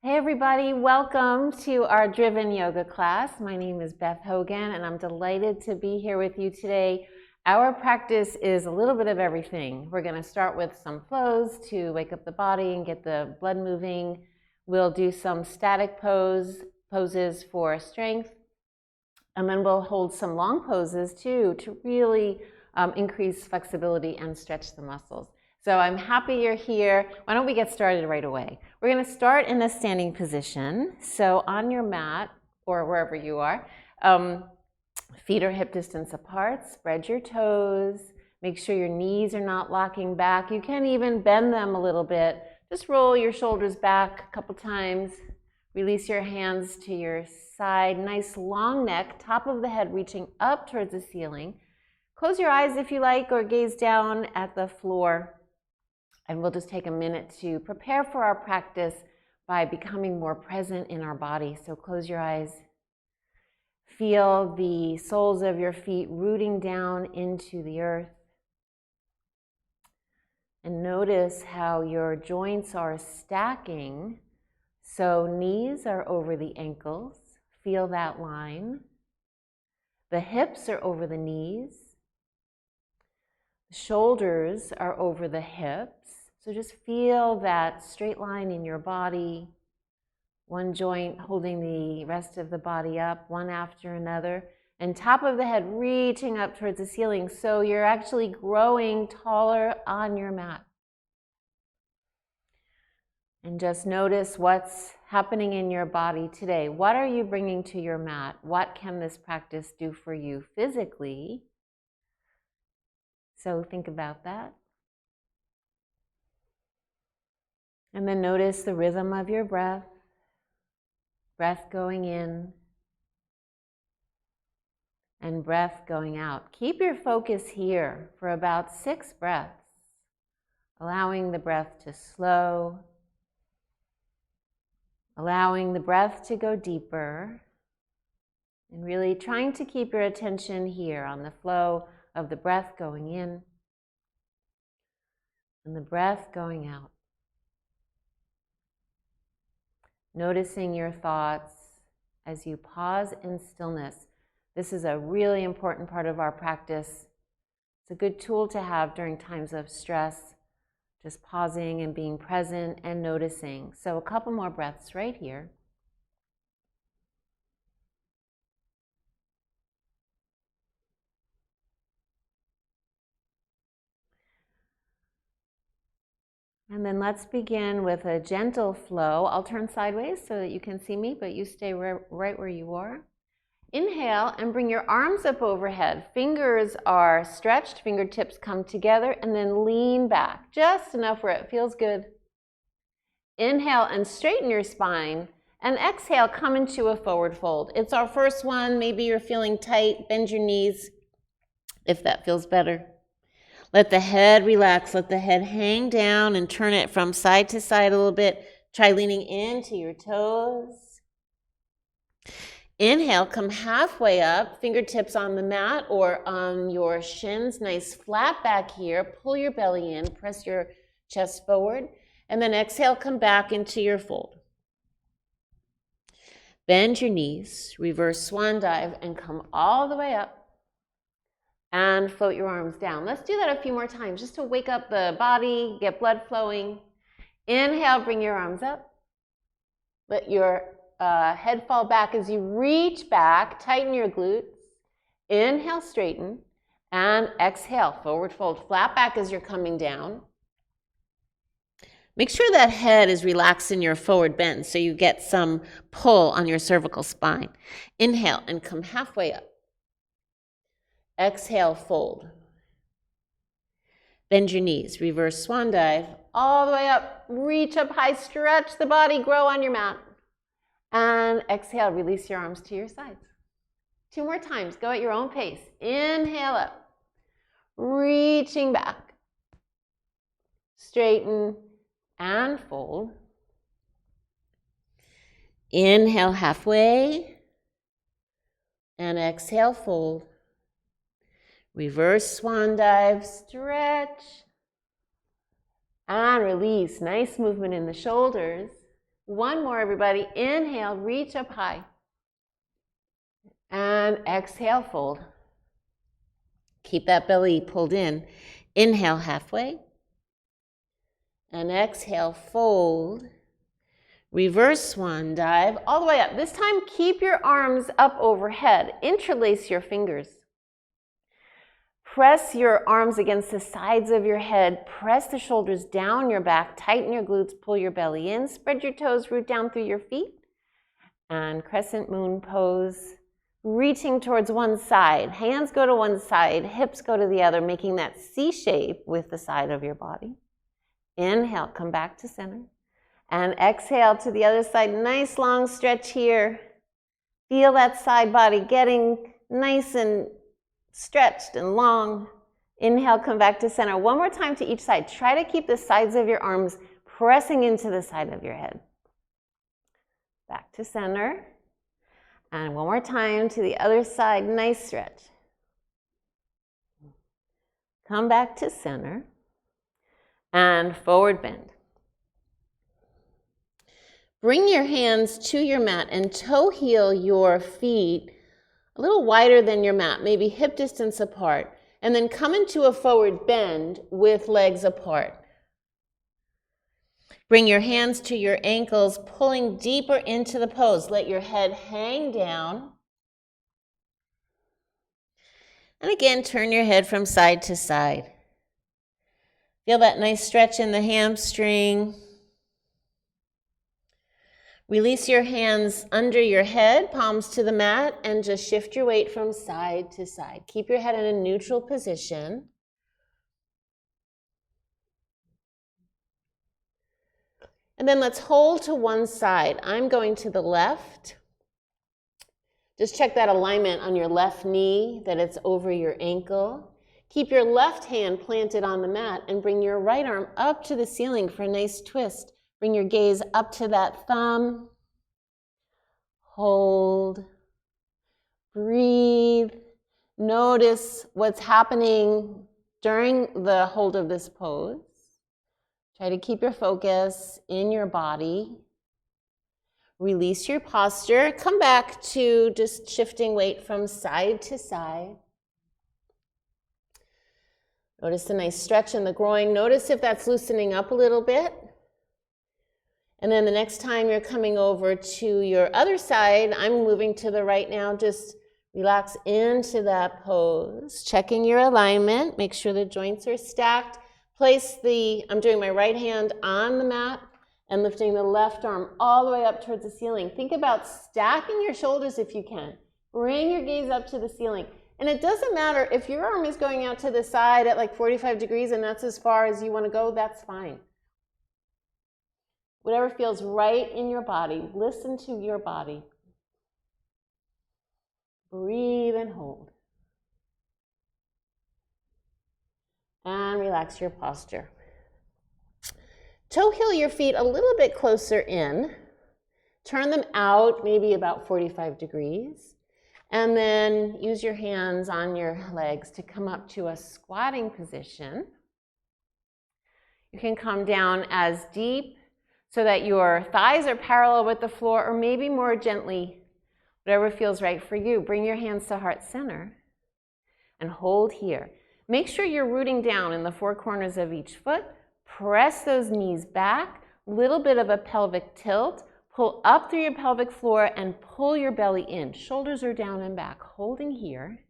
Hey everybody, welcome to our Driven Yoga class. My name is Beth Hogan and I'm delighted to be here with you today. Our practice is a little bit of everything. We're going to start with some flows to wake up the body and get the blood moving. We'll do some static poses for strength. And then we'll hold some long poses too to really increase flexibility and stretch the muscles. So I'm happy you're here. Why don't we get started right away? We're going to start in a standing position. So on your mat or wherever you are, feet are hip distance apart. Spread your toes. Make sure your knees are not locking back. You can even bend them a little bit. Just roll your shoulders back a couple times. Release your hands to your side. Nice long neck, top of the head reaching up towards the ceiling. Close your eyes if you like or gaze down at the floor. And we'll just take a minute to prepare for our practice by becoming more present in our body. So close your eyes. Feel the soles of your feet rooting down into the earth. And notice how your joints are stacking. So knees are over the ankles. Feel that line. The hips are over the knees. The shoulders are over the hips. So just feel that straight line in your body. One joint holding the rest of the body up, one after another. And top of the head reaching up towards the ceiling. So you're actually growing taller on your mat. And just notice what's happening in your body today. What are you bringing to your mat? What can this practice do for you physically? So think about that. And then notice the rhythm of your breath. Breath going in and breath going out. Keep your focus here for about 6 breaths, allowing the breath to slow, allowing the breath to go deeper, and really trying to keep your attention here on the flow of the breath going in and the breath going out. Noticing your thoughts as you pause in stillness. This is a really important part of our practice. It's a good tool to have during times of stress, just pausing and being present and noticing. So a couple more breaths right here. And then let's begin with a gentle flow. I'll turn sideways so that you can see me, but you stay right where you are. Inhale and bring your arms up overhead. Fingers are stretched, fingertips come together, and then lean back, just enough where it feels good. Inhale and straighten your spine, and exhale, come into a forward fold. It's our first one. Maybe you're feeling tight. Bend your knees if that feels better. Let the head relax. Let the head hang down and turn it from side to side a little bit. Try leaning into your toes. Inhale, come halfway up, fingertips on the mat or on your shins. Nice flat back here. Pull your belly in, press your chest forward. And then exhale, come back into your fold. Bend your knees, reverse swan dive, and come all the way up. And float your arms down. Let's do that a few more times just to wake up the body, get blood flowing. Inhale, bring your arms up. Let your head fall back as you reach back, tighten your glutes. Inhale, straighten. And exhale, forward fold. Flat back as you're coming down. Make sure that head is relaxed in your forward bend so you get some pull on your cervical spine. Inhale and come halfway up. Exhale, fold. Bend your knees, reverse swan dive, all the way up. Reach up high, stretch the body, grow on your mat. And exhale, release your arms to your sides. 2 more times, go at your own pace. Inhale up, reaching back. Straighten and fold. Inhale halfway. And exhale, fold. Reverse swan dive, stretch, and release. Nice movement in the shoulders. One more, everybody. Inhale, reach up high. And exhale, fold. Keep that belly pulled in. Inhale, halfway. And exhale, fold. Reverse swan dive all the way up. This time, keep your arms up overhead. Interlace your fingers. Press your arms against the sides of your head. Press the shoulders down your back. Tighten your glutes. Pull your belly in. Spread your toes. Root down through your feet. And crescent moon pose. Reaching towards one side. Hands go to one side. Hips go to the other, making that C shape with the side of your body. Inhale. Come back to center. And exhale to the other side. Nice long stretch here. Feel that side body getting nice and stretched and long. Inhale, come back to center. One more time to each side. Try to keep the sides of your arms pressing into the side of your head. Back to center. And one more time to the other side. Nice stretch. Come back to center. And forward bend. Bring your hands to your mat and toe heel your feet a little wider than your mat, maybe hip distance apart, and then come into a forward bend with legs apart. Bring your hands to your ankles, pulling deeper into the pose. Let your head hang down. And again, turn your head from side to side. Feel that nice stretch in the hamstring. Release your hands under your head, palms to the mat, and just shift your weight from side to side. Keep your head in a neutral position. And then let's hold to one side. I'm going to the left. Just check that alignment on your left knee, that it's over your ankle. Keep your left hand planted on the mat and bring your right arm up to the ceiling for a nice twist. Bring your gaze up to that thumb. Hold. Breathe. Notice what's happening during the hold of this pose. Try to keep your focus in your body. Release your posture. Come back to just shifting weight from side to side. Notice the nice stretch in the groin. Notice if that's loosening up a little bit. And then the next time you're coming over to your other side, I'm moving to the right now. Just relax into that pose. Checking your alignment. Make sure the joints are stacked. I'm doing my right hand on the mat and lifting the left arm all the way up towards the ceiling. Think about stacking your shoulders if you can. Bring your gaze up to the ceiling. And it doesn't matter if your arm is going out to the side at like 45 degrees and that's as far as you want to go, that's fine. Whatever feels right in your body, listen to your body. Breathe and hold. And relax your posture. Toe heel your feet a little bit closer in. Turn them out maybe about 45 degrees. And then use your hands on your legs to come up to a squatting position. You can come down as deep so that your thighs are parallel with the floor, or maybe more gently, whatever feels right for you. Bring your hands to heart center and hold here. Make sure you're rooting down in the four corners of each foot. Press those knees back, little bit of a pelvic tilt. Pull up through your pelvic floor and pull your belly in. Shoulders are down and back, holding here.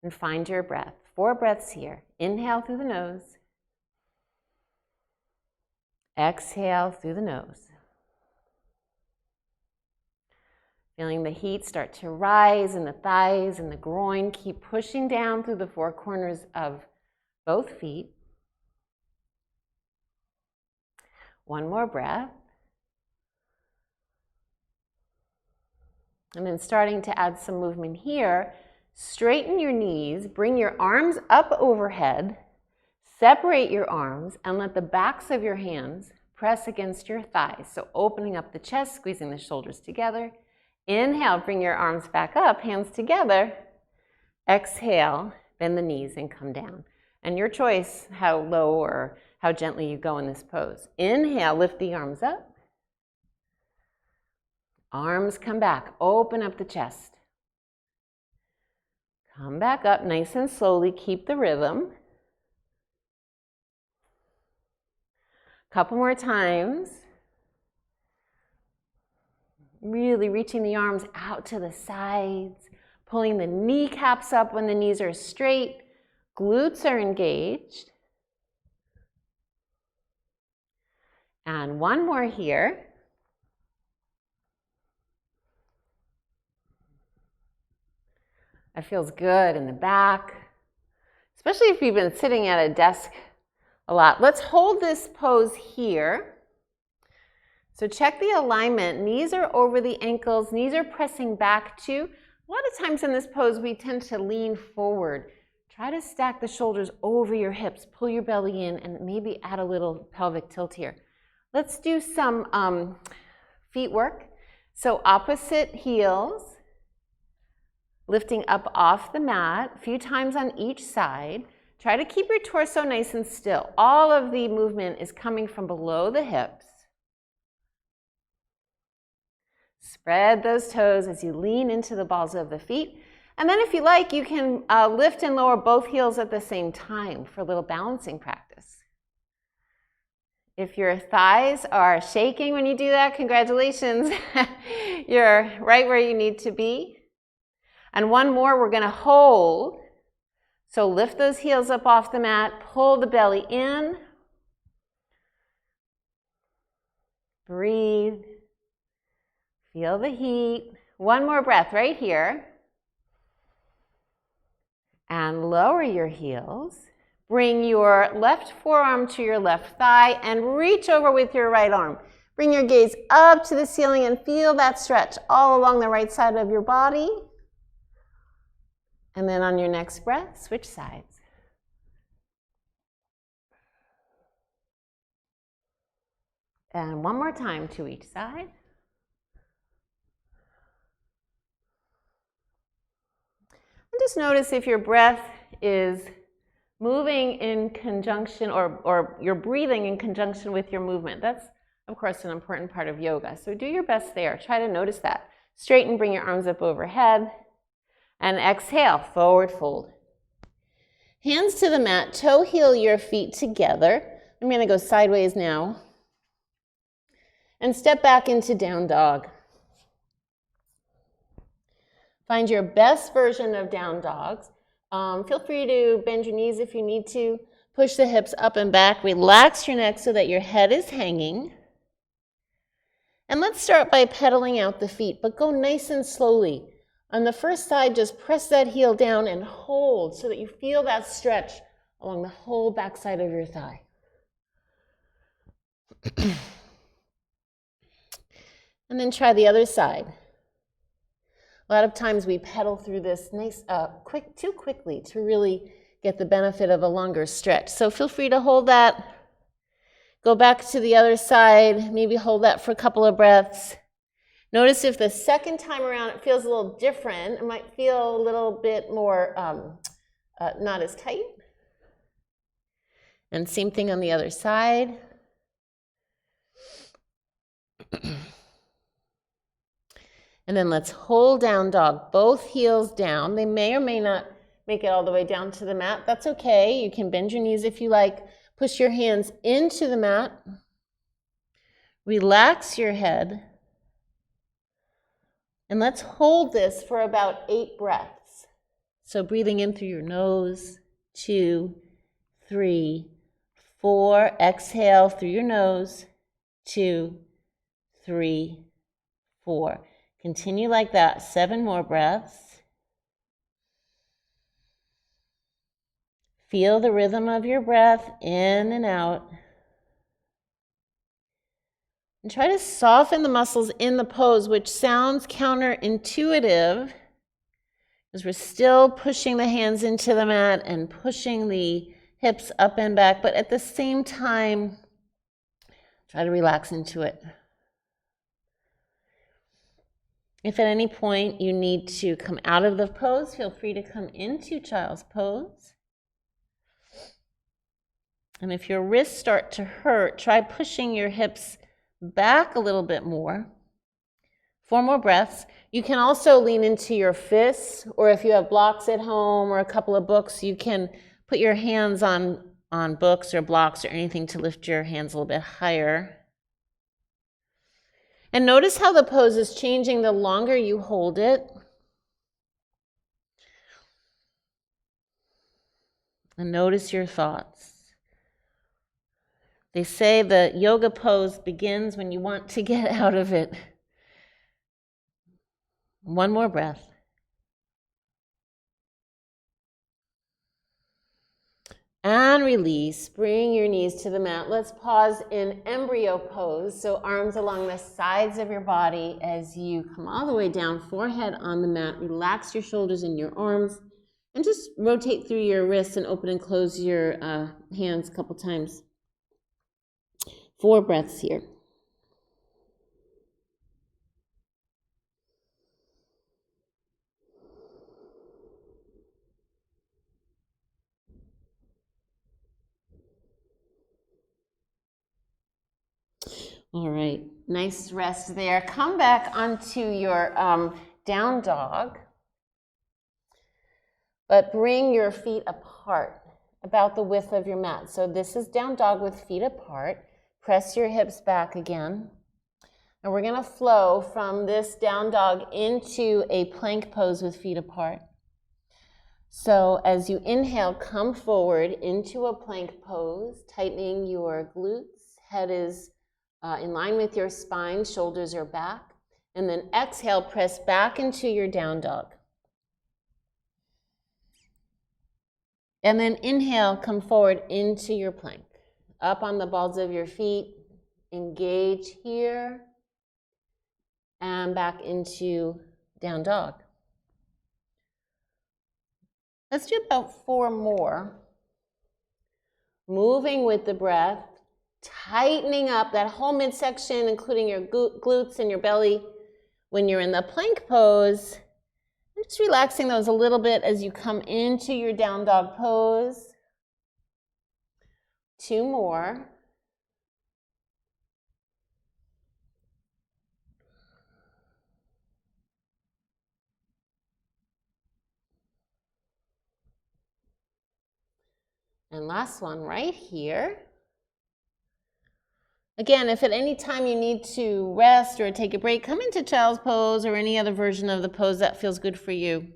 And find your breath. 4 breaths here. Inhale through the nose. Exhale through the nose. Feeling the heat start to rise in the thighs and the groin. Keep pushing down through the 4 corners of both feet. One more breath. And then starting to add some movement here. Straighten your knees. Bring your arms up overhead. Separate your arms and let the backs of your hands press against your thighs. So opening up the chest, squeezing the shoulders together. Inhale, bring your arms back up, hands together. Exhale, bend the knees and come down. And your choice, how low or how gently you go in this pose. Inhale, lift the arms up. Arms come back, open up the chest. Come back up nice and slowly, keep the rhythm. Couple more times. Really reaching the arms out to the sides, pulling the kneecaps up when the knees are straight, glutes are engaged. And one more here. That feels good in the back, especially if you've been sitting at a desk a lot. Let's hold this pose here. So check the alignment. Knees are over the ankles, knees are pressing back too. A lot of times in this pose, we tend to lean forward. Try to stack the shoulders over your hips, pull your belly in, and maybe add a little pelvic tilt here. Let's do some feet work. So opposite heels, lifting up off the mat, a few times on each side. Try to keep your torso nice and still. All of the movement is coming from below the hips. Spread those toes as you lean into the balls of the feet. And then if you like, you can lift and lower both heels at the same time for a little balancing practice. If your thighs are shaking when you do that, congratulations. You're right where you need to be. And one more, we're going to hold. So lift those heels up off the mat, pull the belly in. Breathe. Feel the heat. One more breath right here. And lower your heels. Bring your left forearm to your left thigh and reach over with your right arm. Bring your gaze up to the ceiling and feel that stretch all along the right side of your body. And then on your next breath, switch sides. And one more time to each side. And just notice if your breath is moving in conjunction or you're breathing in conjunction with your movement. That's, of course, an important part of yoga. So do your best there. Try to notice that. Straighten, bring your arms up overhead. And exhale, forward fold. Hands to the mat, toe heel your feet together. I'm going to go sideways now. And step back into down dog. Find your best version of down dogs. Feel free to bend your knees if you need to. Push the hips up and back. Relax your neck so that your head is hanging. And let's start by pedaling out the feet, but go nice and slowly. On the first side, just press that heel down and hold so that you feel that stretch along the whole back side of your thigh. And then try the other side. A lot of times we pedal through this too quickly to really get the benefit of a longer stretch. So feel free to hold that. Go back to the other side, maybe hold that for a couple of breaths. Notice if the second time around it feels a little different, it might feel a little bit more not as tight. And same thing on the other side. And then let's hold down dog, both heels down. They may or may not make it all the way down to the mat. That's okay. You can bend your knees if you like. Push your hands into the mat. Relax your head. And let's hold this for about 8 breaths. So breathing in through your nose, 2, 3, 4. Exhale through your nose, 2, 3, 4. Continue like that, 7 more breaths. Feel the rhythm of your breath in and out. And try to soften the muscles in the pose, which sounds counterintuitive, because we're still pushing the hands into the mat and pushing the hips up and back, but at the same time, try to relax into it. If at any point you need to come out of the pose, feel free to come into child's pose. And if your wrists start to hurt, try pushing your hips back a little bit more. 4 more breaths. You can also lean into your fists, or if you have blocks at home or a couple of books, you can put your hands on books or blocks or anything to lift your hands a little bit higher. And notice how the pose is changing the longer you hold it. And notice your thoughts. They say the yoga pose begins when you want to get out of it. 1 more breath. And release. Bring your knees to the mat. Let's pause in embryo pose. So arms along the sides of your body as you come all the way down, forehead on the mat. Relax your shoulders and your arms. And just rotate through your wrists and open and close your hands a couple times. 4 breaths here. All right, nice rest there. Come back onto your down dog, but bring your feet apart, about the width of your mat. So this is down dog with feet apart. Press your hips back again. And we're going to flow from this down dog into a plank pose with feet apart. So as you inhale, come forward into a plank pose, tightening your glutes. Head is in line with your spine, shoulders are back. And then exhale, press back into your down dog. And then inhale, come forward into your plank. Up on the balls of your feet, engage here, and back into down dog. Let's do about 4 more. Moving with the breath, tightening up that whole midsection, including your glutes and your belly when you're in the plank pose. And just relaxing those a little bit as you come into your down dog pose. 2 more. And last one right here. Again, if at any time you need to rest or take a break, come into child's pose or any other version of the pose that feels good for you.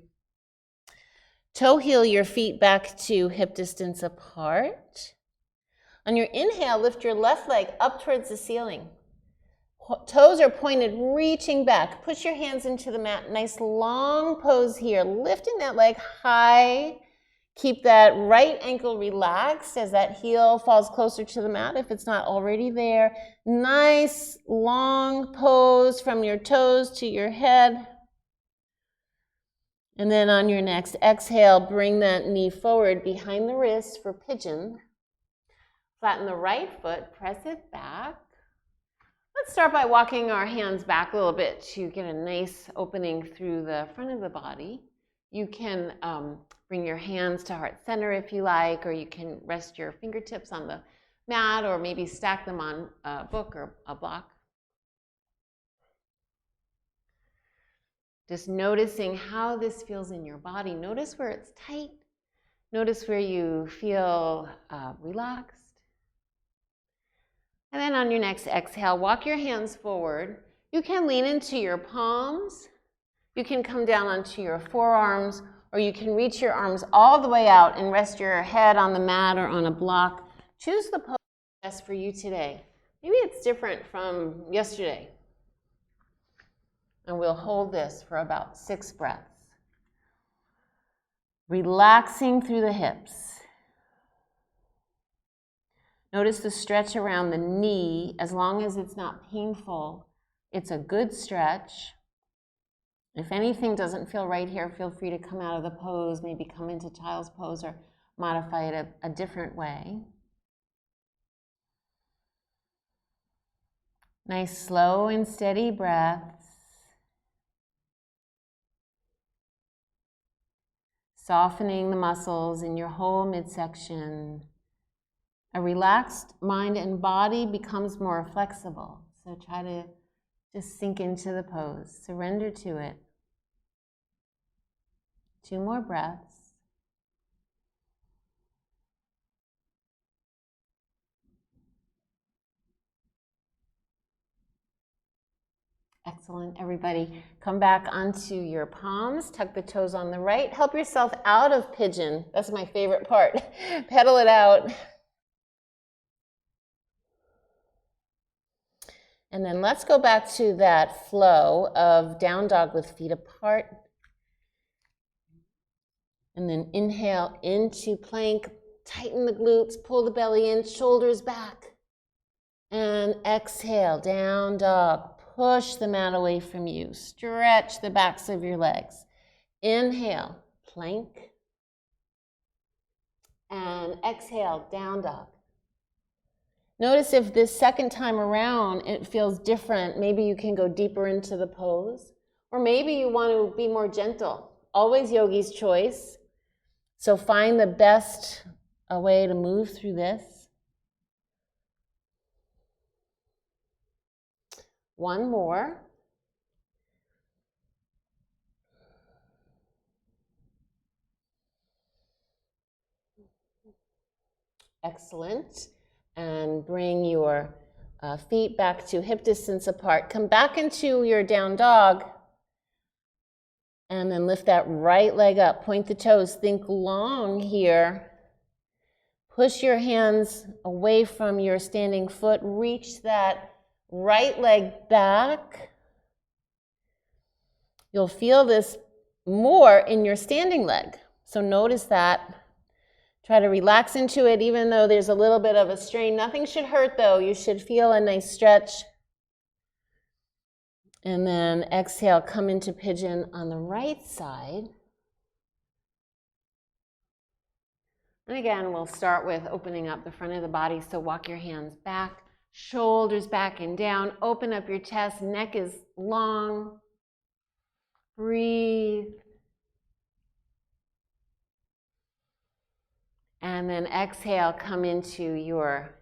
Toe heel your feet back to hip distance apart. On your inhale, lift your left leg up towards the ceiling. Toes are pointed, reaching back. Push your hands into the mat. Nice long pose here, lifting that leg high. Keep that right ankle relaxed as that heel falls closer to the mat if it's not already there. Nice long pose from your toes to your head. And then on your next exhale, bring that knee forward behind the wrist for pigeon. Flatten the right foot, press it back. Let's start by walking our hands back a little bit to get a nice opening through the front of the body. You can bring your hands to heart center if you like, or you can rest your fingertips on the mat, or maybe stack them on a book or a block. Just noticing how this feels in your body. Notice where it's tight. Notice where you feel relaxed. And then on your next exhale, walk your hands forward. You can lean into your palms. You can come down onto your forearms, or you can reach your arms all the way out and rest your head on the mat or on a block. Choose the pose best for you today. Maybe it's different from yesterday. And we'll hold this for about 6 breaths. Relaxing through the hips. Notice the stretch around the knee. As long as it's not painful, it's a good stretch. If anything doesn't feel right here, feel free to come out of the pose, maybe come into child's pose or modify it a different way. Nice slow and steady breaths. Softening the muscles in your whole midsection. A relaxed mind and body becomes more flexible. So try to Just sink into the pose. Surrender to it. 2 more breaths. Excellent, everybody. Come back onto your palms, tuck the toes on the right. Help yourself out of pigeon. That's my favorite part. Pedal it out. And then let's go back to that flow of down dog with feet apart. And then inhale into plank, tighten the glutes, pull the belly in, shoulders back. And exhale, down dog. Push the mat away from you. Stretch the backs of your legs. Inhale, plank. And exhale, down dog. Notice if this second time around it feels different. Maybe you can go deeper into the pose. Or maybe you want to be more gentle. Always yogi's choice. So find the best way to move through this. 1 more. Excellent. And bring your feet back to hip distance apart. Come back into your down dog. And then lift that right leg up. Point the toes. Think long here. Push your hands away from your standing foot. Reach that right leg back. You'll feel this more in your standing leg. So notice that. Try to relax into it even though there's a little bit of a strain. Nothing should hurt though. You should feel a nice stretch. And then exhale, come into pigeon on the right side. And again, we'll start with opening up the front of the body. So walk your hands back. Shoulders back and down. Open up your chest. Neck is long. Breathe. And then exhale, come into your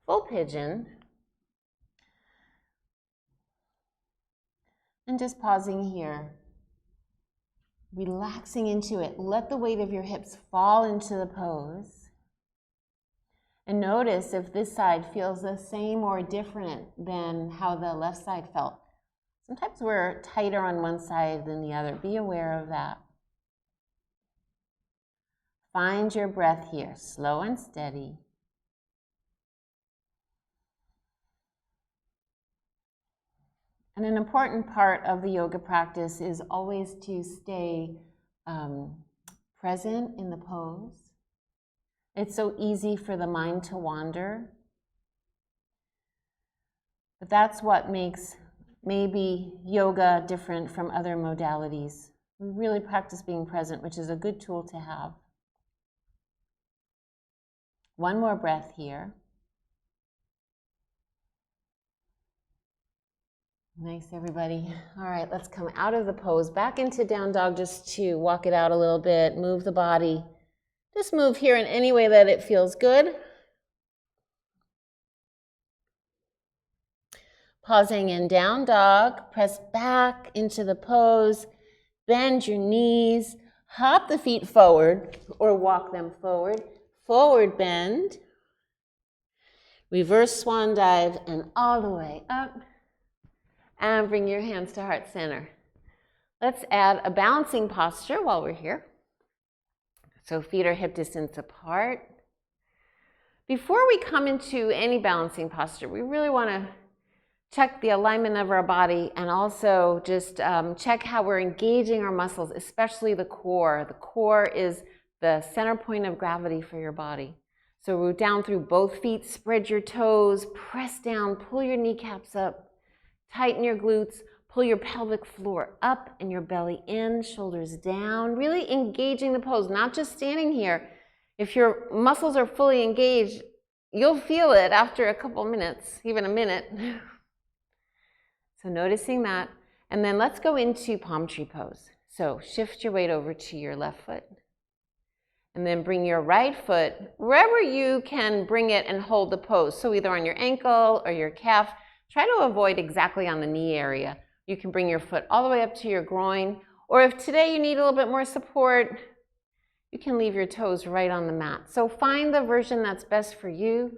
full pigeon. And just pausing here. Relaxing into it. Let the weight of your hips fall into the pose. And notice if this side feels the same or different than how the left side felt. Sometimes we're tighter on one side than the other. Be aware of that. Find your breath here, slow and steady. And an important part of the yoga practice is always to stay present in the pose. It's so easy for the mind to wander. But that's what makes maybe yoga different from other modalities. We really practice being present, which is a good tool to have. 1 more breath here. Nice, everybody. All right, let's come out of the pose, back into down dog just to walk it out a little bit, move the body. Just move here in any way that it feels good. Pausing in down dog, press back into the pose, bend your knees, hop the feet forward or walk them forward, forward bend, reverse swan dive and all the way up. And bring your hands to heart center. Let's add a balancing posture while we're here. So feet are hip distance apart. Before we come into any balancing posture, we really want to check the alignment of our body and also just check how we're engaging our muscles, especially the core. The core is the center point of gravity for your body. So root down through both feet, spread your toes, press down, pull your kneecaps up. Tighten your glutes, pull your pelvic floor up and your belly in, shoulders down, really engaging the pose, not just standing here. If your muscles are fully engaged, you'll feel it after a couple minutes, even a minute. So noticing that, and then let's go into palm tree pose. So shift your weight over to your left foot, and then bring your right foot wherever you can bring it and hold the pose. So either on your ankle or your calf. Try to avoid exactly on the knee area. You can bring your foot all the way up to your groin, or if today you need a little bit more support, you can leave your toes right on the mat. So find the version that's best for you.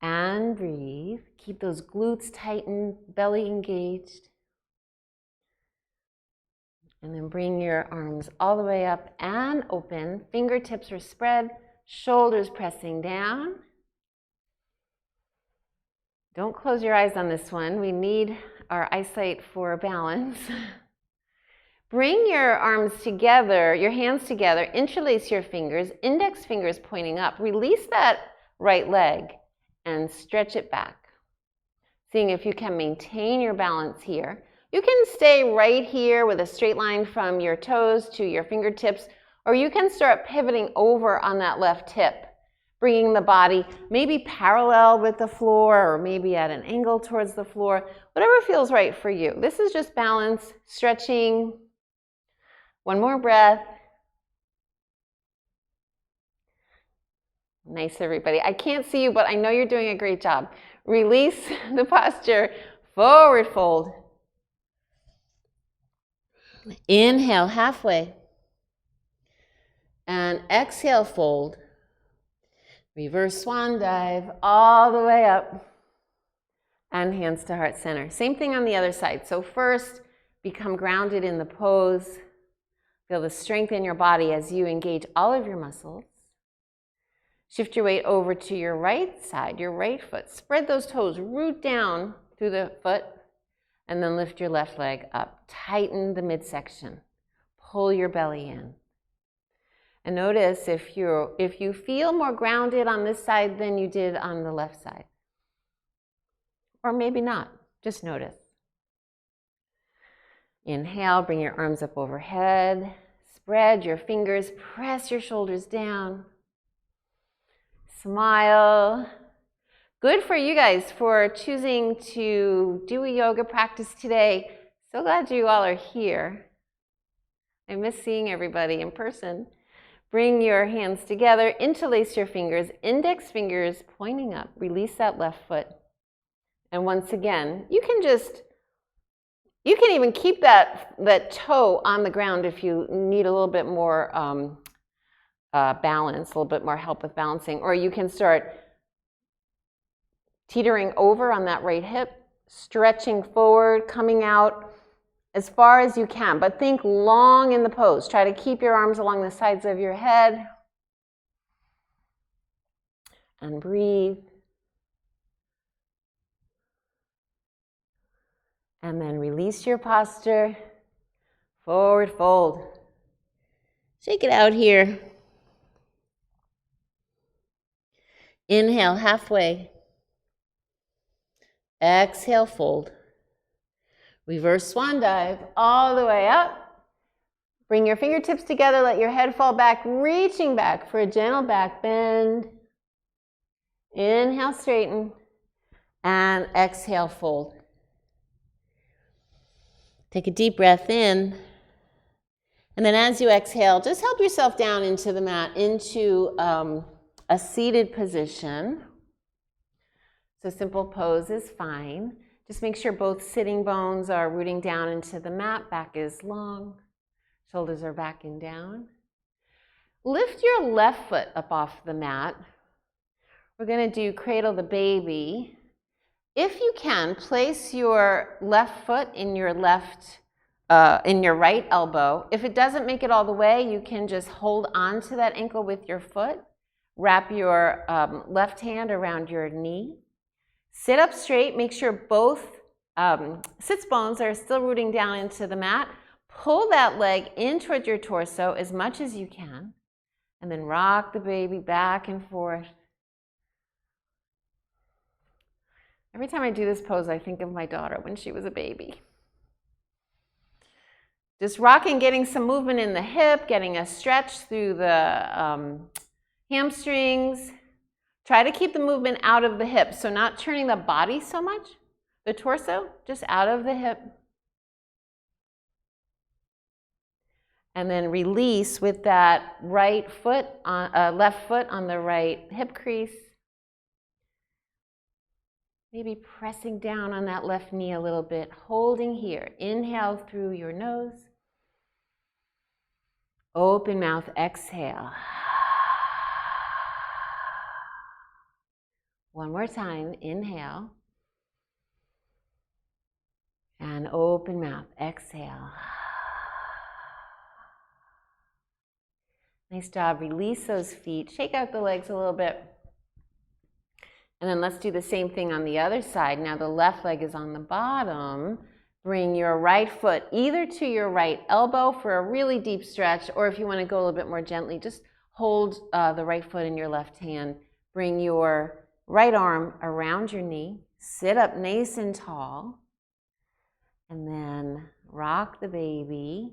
And breathe. Keep those glutes tightened, belly engaged. And then bring your arms all the way up and open. Fingertips are spread, shoulders pressing down. Don't close your eyes on this one. We need our eyesight for balance. Bring your arms together, your hands together, interlace your fingers, index fingers pointing up. Release that right leg and stretch it back. Seeing if you can maintain your balance here. You can stay right here with a straight line from your toes to your fingertips, or you can start pivoting over on that left hip, bringing the body maybe parallel with the floor or maybe at an angle towards the floor, whatever feels right for you. This is just balance, stretching. One more breath. Nice, everybody. I can't see you, but I know you're doing a great job. Release the posture, forward fold. Inhale, halfway. And exhale, fold. Reverse swan dive all the way up. And hands to heart center. Same thing on the other side. So first, become grounded in the pose. Feel the strength in your body as you engage all of your muscles. Shift your weight over to your right side, your right foot. Spread those toes, root down through the foot, and then lift your left leg up. Tighten the midsection. Pull your belly in. And notice if you feel more grounded on this side than you did on the left side. Or maybe not, just notice. Inhale, bring your arms up overhead. Spread your fingers, press your shoulders down. Smile. Good for you guys for choosing to do a yoga practice today. So glad you all are here. I miss seeing everybody in person. Bring your hands together, interlace your fingers, index fingers pointing up. Release that left foot. And once again, you can even keep that toe on the ground if you need a little bit more balance, a little bit more help with balancing. Or you can start teetering over on that right hip, stretching forward, coming out as far as you can. But think long in the pose. Try to keep your arms along the sides of your head. And breathe. And then release your posture. Forward fold. Shake it out here. Inhale, halfway. Exhale, fold. Reverse swan dive all the way up. Bring your fingertips together, let your head fall back, reaching back for a gentle back bend. Inhale, straighten. And exhale, fold. Take a deep breath in. And then as you exhale, just help yourself down into the mat, into a seated position. So simple pose is fine. Just make sure both sitting bones are rooting down into the mat. Back is long. Shoulders are back and down. Lift your left foot up off the mat. We're going to do cradle the baby. If you can, place your left foot in your right elbow. If it doesn't make it all the way, you can just hold on to that ankle with your foot. Wrap your left hand around your knee. Sit up straight. Make sure both sits bones are still rooting down into the mat. Pull that leg in towards your torso as much as you can. And then rock the baby back and forth. Every time I do this pose, I think of my daughter when she was a baby. Just rocking, getting some movement in the hip, getting a stretch through the hamstrings. Try to keep the movement out of the hip, so not turning the body so much, the torso, just out of the hip. And then release with that right foot, left foot on the right hip crease. Maybe pressing down on that left knee a little bit, holding here. Inhale through your nose. Open mouth, exhale. One more time, inhale. And open mouth, exhale. Nice job. Release those feet. Shake out the legs a little bit. And then let's do the same thing on the other side. Now the left leg is on the bottom. Bring your right foot either to your right elbow for a really deep stretch, or if you want to go a little bit more gently, just hold the right foot in your left hand. Bring your right arm around your knee. Sit up nice and tall. And then rock the baby.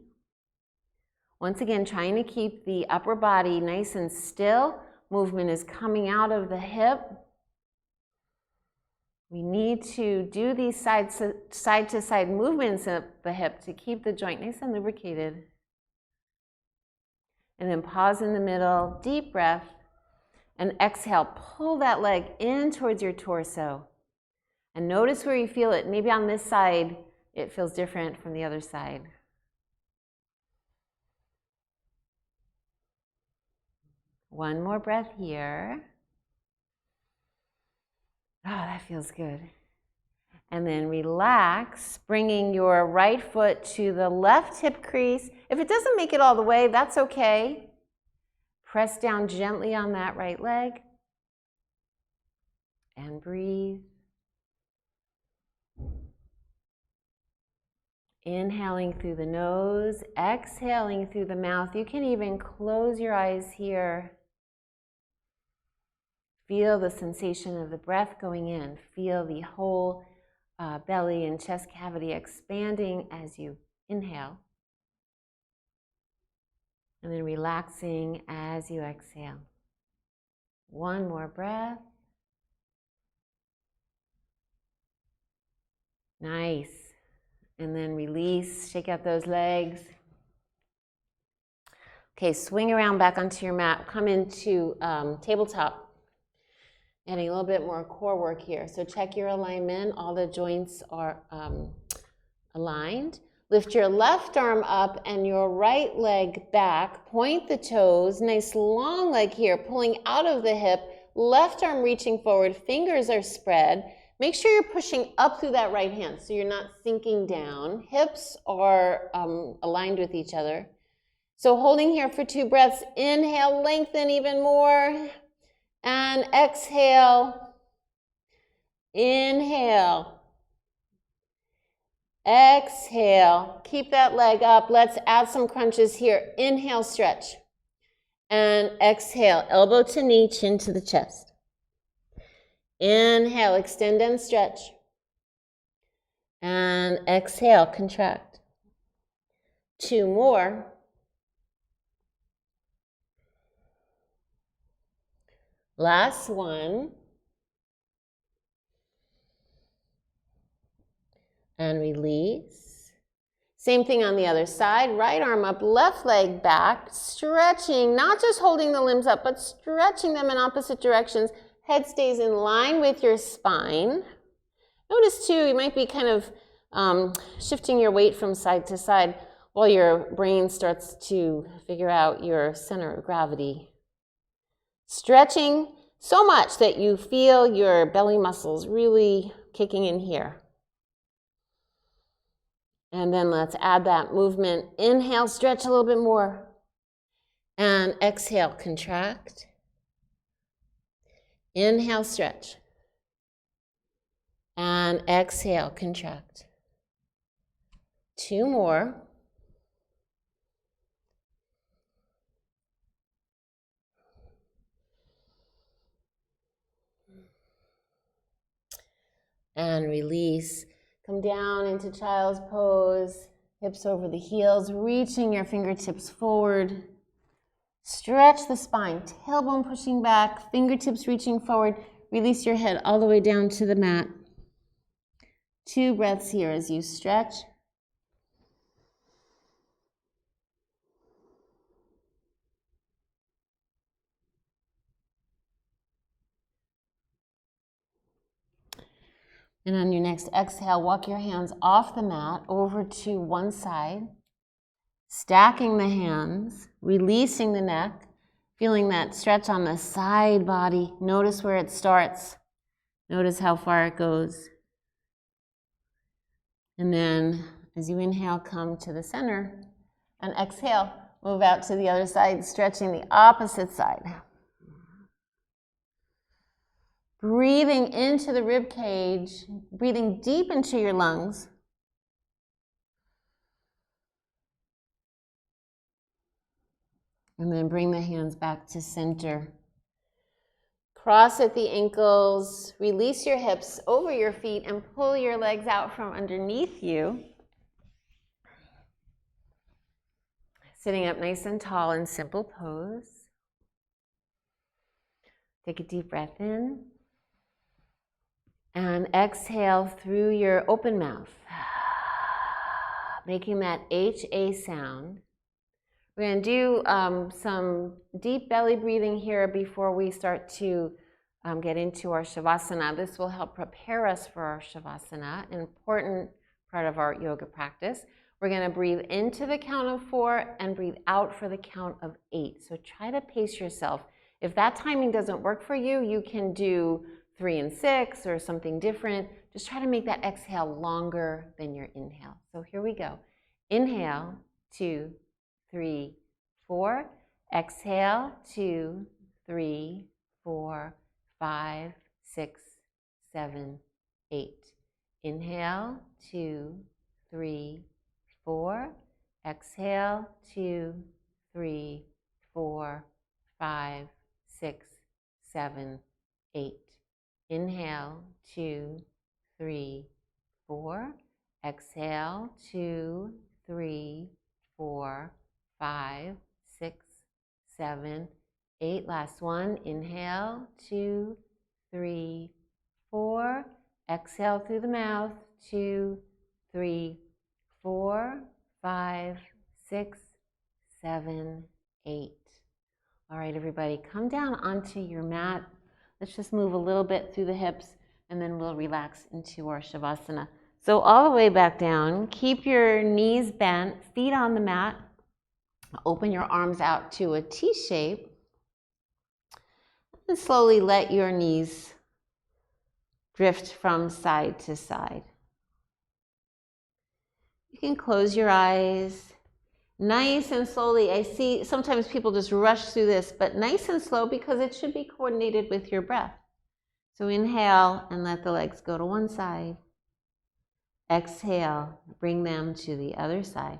Once again, trying to keep the upper body nice and still. Movement is coming out of the hip. We need to do these side-to-side movements of the hip to keep the joint nice and lubricated. And then pause in the middle, deep breath, and exhale. Pull that leg in towards your torso. And notice where you feel it. Maybe on this side, it feels different from the other side. One more breath here. Oh, that feels good. And then relax, bringing your right foot to the left hip crease. If it doesn't make it all the way, that's okay. Press down gently on that right leg. And breathe. Inhaling through the nose, exhaling through the mouth. You can even close your eyes here. Feel the sensation of the breath going in. Feel the whole belly and chest cavity expanding as you inhale. And then relaxing as you exhale. One more breath. Nice. And then release, shake out those legs. Okay, swing around back onto your mat. Come into tabletop. Adding a little bit more core work here. So check your alignment. All the joints are aligned. Lift your left arm up and your right leg back. Point the toes. Nice long leg here, pulling out of the hip. Left arm reaching forward. Fingers are spread. Make sure you're pushing up through that right hand so you're not sinking down. Hips are aligned with each other. So holding here for 2 breaths. Inhale, lengthen even more. And exhale, inhale, exhale. Keep that leg up. Let's add some crunches here. Inhale, stretch. And exhale, elbow to knee, chin to the chest. Inhale, extend and stretch. And exhale, contract. 2 more. Last one. And release. Same thing on the other side. Right arm up, left leg back. Stretching, not just holding the limbs up, but stretching them in opposite directions. Head stays in line with your spine. Notice too, you might be kind of shifting your weight from side to side while your brain starts to figure out your center of gravity. Stretching so much that you feel your belly muscles really kicking in here. And then let's add that movement. Inhale, stretch a little bit more. And exhale, contract. Inhale, stretch. And exhale, contract. 2 more. And release. Come down into child's pose, hips over the heels, reaching your fingertips forward. Stretch the spine, tailbone pushing back, fingertips reaching forward. Release your head all the way down to the mat. 2 breaths here as you stretch. And on your next exhale, walk your hands off the mat over to one side, stacking the hands, releasing the neck, feeling that stretch on the side body. Notice where it starts. Notice how far it goes. And then as you inhale, come to the center, and exhale, move out to the other side, stretching the opposite side. Breathing into the rib cage, breathing deep into your lungs. And then bring the hands back to center. Cross at the ankles, release your hips over your feet and pull your legs out from underneath you. Sitting up nice and tall in simple pose. Take a deep breath in. And exhale through your open mouth, making that HA sound. We're going to do some deep belly breathing here before we start to get into our Shavasana. This will help prepare us for our Shavasana, an important part of our yoga practice. We're going to breathe into the count of 4 and breathe out for the count of 8. So try to pace yourself. If that timing doesn't work for you, you can do 3 and 6 or something different. Just try to make that exhale longer than your inhale. So here we go. Inhale, 2, 3, 4. Exhale, 2, 3, 4, 5, 6, 7, 8. Inhale, 2, 3, 4. Exhale, 2, 3, 4, 5, 6, 7, 8. Inhale, 2, 3, 4. Exhale, 2, 3, 4, 5, 6, 7, 8. Last one. Inhale, 2, 3, 4. Exhale through the mouth. 2, 3, 4, 5, 6, 7, 8. All right, everybody, come down onto your mat. Let's just move a little bit through the hips, and then we'll relax into our Shavasana. So all the way back down, keep your knees bent, feet on the mat. Open your arms out to a T shape. And slowly let your knees drift from side to side. You can close your eyes. Nice and slowly. I see sometimes people just rush through this, but nice and slow because it should be coordinated with your breath. So inhale and let the legs go to one side. Exhale, bring them to the other side.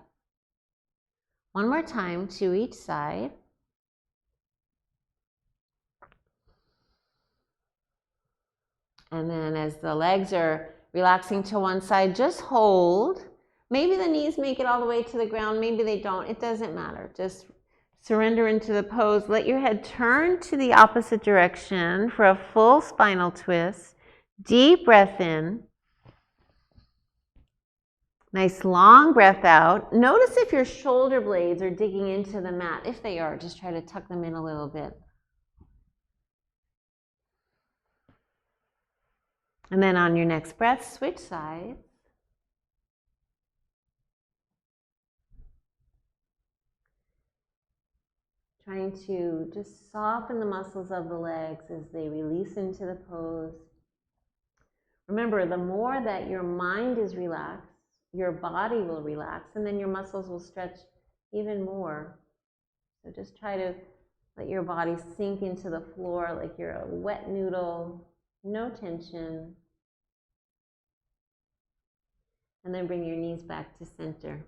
One more time to each side. And then as the legs are relaxing to one side, just hold. Maybe the knees make it all the way to the ground, maybe they don't. It doesn't matter. Just surrender into the pose. Let your head turn to the opposite direction for a full spinal twist. Deep breath in. Nice long breath out. Notice if your shoulder blades are digging into the mat. If they are, just try to tuck them in a little bit. And then on your next breath, switch sides. Trying to just soften the muscles of the legs as they release into the pose. Remember, the more that your mind is relaxed, your body will relax, and then your muscles will stretch even more. So just try to let your body sink into the floor like you're a wet noodle, no tension. And then bring your knees back to center.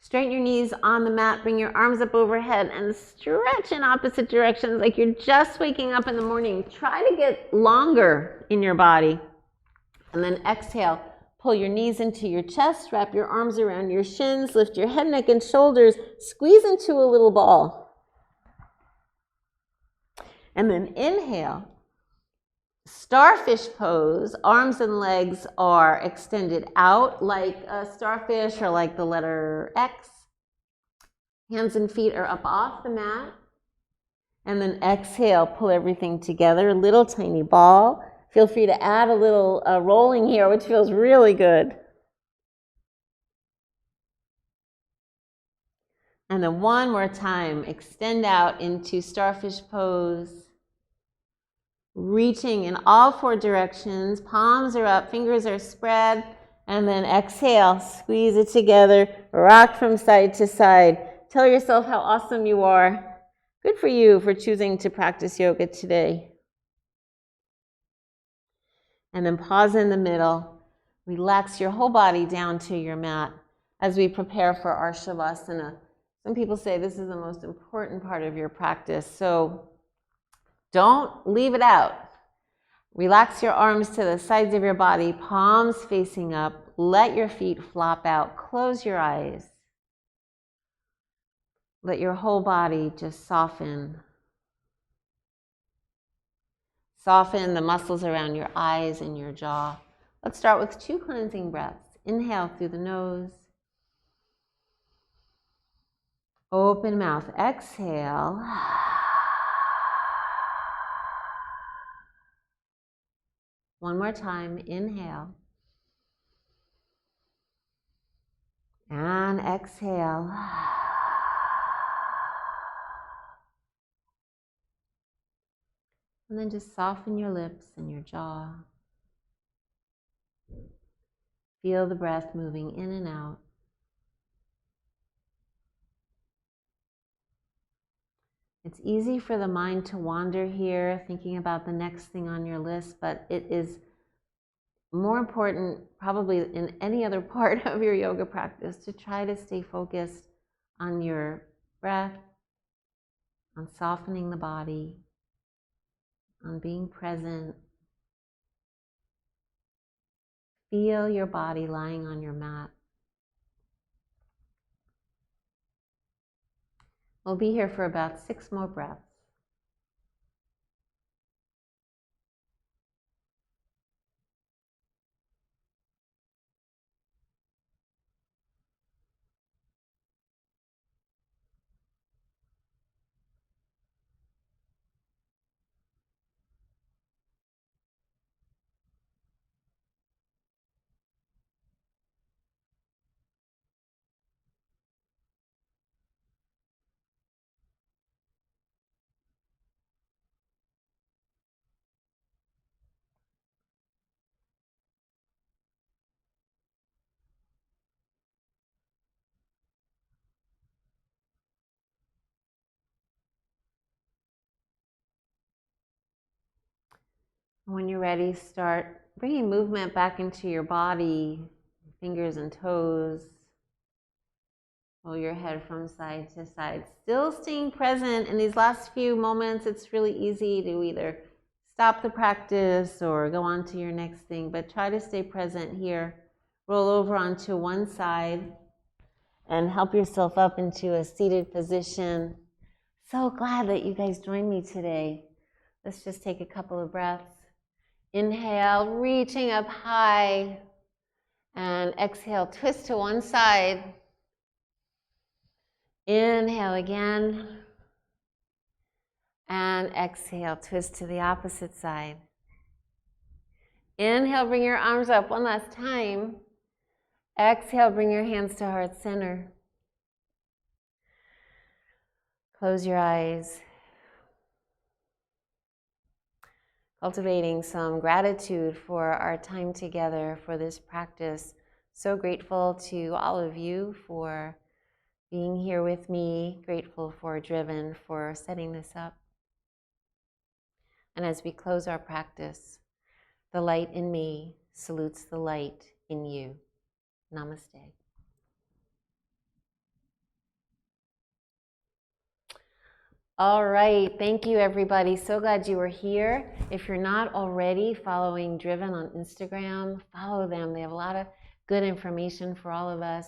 Straighten your knees on the mat, bring your arms up overhead, and stretch in opposite directions like you're just waking up in the morning. Try to get longer in your body. And then exhale, pull your knees into your chest, wrap your arms around your shins, lift your head, neck, and shoulders, squeeze into a little ball. And then inhale, starfish pose. Arms and legs are extended out like a starfish or like the letter X. Hands and feet are up off the mat. And then exhale, pull everything together, little tiny ball. Feel free to add a little rolling here, which feels really good. And then one more time, extend out into starfish pose. Reaching in all 4 directions, palms are up, fingers are spread, and then exhale, squeeze it together, rock from side to side. Tell yourself how awesome you are. Good for you for choosing to practice yoga today. And then pause in the middle. Relax your whole body down to your mat as we prepare for our Shavasana. Some people say this is the most important part of your practice, so don't leave it out. Relax your arms to the sides of your body, palms facing up. Let your feet flop out. Close your eyes. Let your whole body just soften. Soften the muscles around your eyes and your jaw. Let's start with 2 cleansing breaths. Inhale through the nose. Open mouth. Exhale. One more time. Inhale. And exhale. And then just soften your lips and your jaw. Feel the breath moving in and out. It's easy for the mind to wander here, thinking about the next thing on your list, but it is more important, probably in any other part of your yoga practice, to try to stay focused on your breath, on softening the body, on being present. Feel your body lying on your mat. We'll be here for about 6 more breaths. When you're ready, start bringing movement back into your body, fingers and toes. Roll your head from side to side. Still staying present in these last few moments. It's really easy to either stop the practice or go on to your next thing, but try to stay present here. Roll over onto one side and help yourself up into a seated position. So glad that you guys joined me today. Let's just take a couple of breaths. Inhale, reaching up high, and exhale, twist to one side. Inhale again, and exhale, twist to the opposite side. Inhale, bring your arms up one last time. Exhale, bring your hands to heart center. Close your eyes. Cultivating some gratitude for our time together for this practice. So grateful to all of you for being here with me. Grateful for Driven for setting this up. And as we close our practice, the light in me salutes the light in you. Namaste. All right, thank you everybody. So glad you were here. If you're not already following Driven on Instagram, follow them. They have a lot of good information for all of us.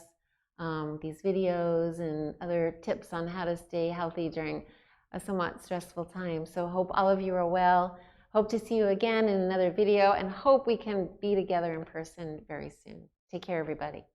These videos and other tips on how to stay healthy during a somewhat stressful time. So hope all of you are well. Hope to see you again in another video and hope we can be together in person very soon. Take care, everybody.